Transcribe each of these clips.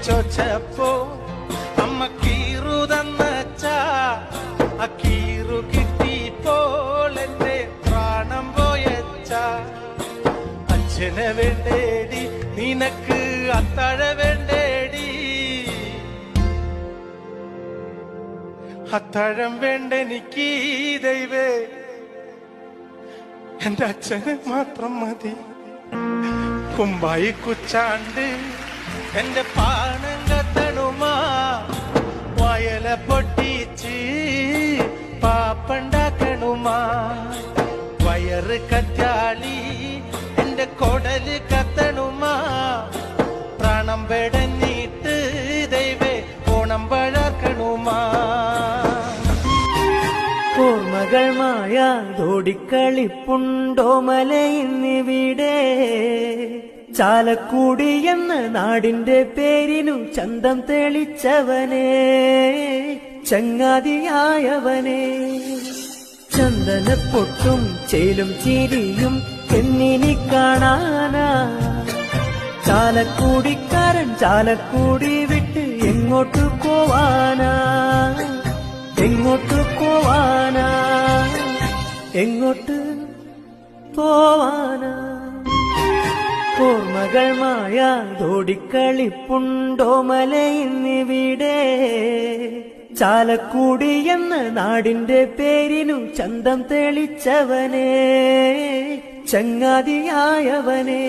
ചോച്ചപ്പോ അമ്മ കീറു തന്നച്ച ആ കീറു കിട്ടിയപ്പോൾ എന്റെ പ്രാണം പോയച്ച അച്ഛനെ വേണ്ടേടി നിനക്ക് അത്താഴ വേണ്ടേടി അത്താഴം വേണ്ടെനിക്ക് ദൈവേ എന്റെ അച്ഛന് മാത്രം മതി കുമ്പായി കുച്ചാണ്ട് എന്റെ പാണം കത്തണുമാ വയല പൊട്ടിച്ച് പാപ്പണ്ടാക്കണുമാ വയറ് കറ്റാളി എന്റെ കൊടല് കത്തണുമാ പ്രാണം പെടഞ്ഞിട്ട് ദൈവേ ഓണം പഴക്കണുമാ ഓർമ്മകൾ മായാതോടിക്കളിപ്പുണ്ടോ മലയിന്നിവിടെ ചാലക്കുടി എന്ന നാടിന്റെ പേരിനു ചന്തം തെളിച്ചവനെ ചങ്ങാതിയായവനെ ചന്ദനപ്പൊട്ടും ചേലും ചിരിയും എന്നിനി കാണാനാ ചാലക്കുടിക്കാരൻ ചാലക്കുടി വിട്ട് എങ്ങോട്ട് പോവാനാ എങ്ങോട്ട് പോവാനാ എങ്ങോട്ട് പോവാനാ ഓർമ്മകൾ മായാതോടിക്കളിപ്പുണ്ടോ മലയിന്നിവിടെ ചാലക്കുടി എന്ന നാടിന്റെ പേരിനു ചന്തം തെളിച്ചവനെ ചങ്ങാതിയായവനെ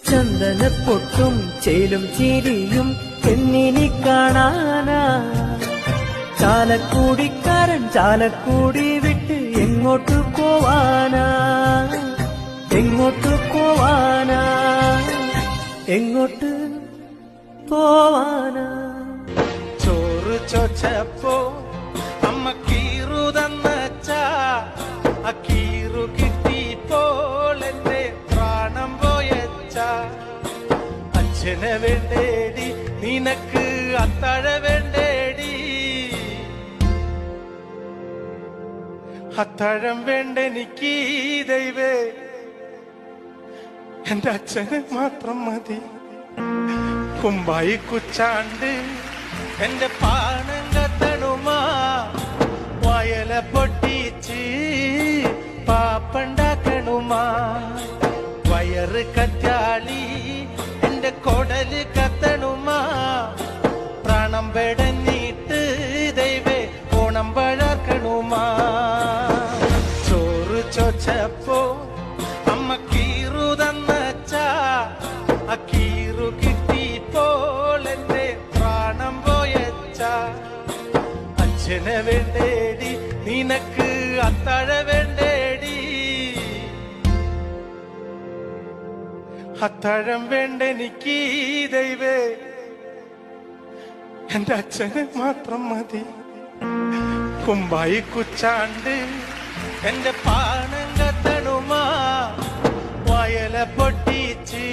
ചന്ദനപ്പൊട്ടും ചേലും ചിരിയും എന്നിനി കാണാനാ ചാലക്കുടിക്കാരൻ ചാലക്കുടി വിട്ട് എങ്ങോട്ട് പോവാനാ എങ്ങോട്ട് പോവാനാ എങ്ങോട്ട് പോവാനാ ചോറ് ചോച്ചപ്പോ അമ്മ കീറു തന്നച്ച ആ കീറു കിട്ടിയപ്പോൾ എന്റെ പ്രാണം പോയച്ച അച്ഛനെ വേണ്ടേടി നിനക്ക് അത്താഴ വേണ്ടേടി അത്താഴം വേണ്ടെനിക്ക് ദൈവേ എന്റെ അച്ഛന് മാത്രം മതി കുമ്പായി കുച്ചാണ്ട് എന്റെ പാണം കത്തണുമാ വയല പൊട്ടിച്ച് പാപ്പണ്ടാക്കണുമാ വയറ് കറ്റാളി എന്റെ കൊടല് കത്തണുമാ പ്രാണം പെടഞ്ഞിട്ട് ദൈവേ ഓണം പഴക്കണുമാ ചോറ് ചോച്ചപ്പോ അമ്മ കീറു തന്നച്ച ആ കീറു കിട്ടിയപ്പോൾ എന്റെ പ്രാണം പോയച്ച അച്ഛനെ വേണ്ടേടി നിനക്ക് അത്താഴ വേണ്ടേടി അത്താഴം വേണ്ടെനിക്ക് ദൈവേ എന്റെ അച്ഛന് മാത്രം മതി കുമ്പായി കുച്ചാണ്ട് എന്റെ പാണം കത്തണുമാ വയല പൊട്ടിച്ച്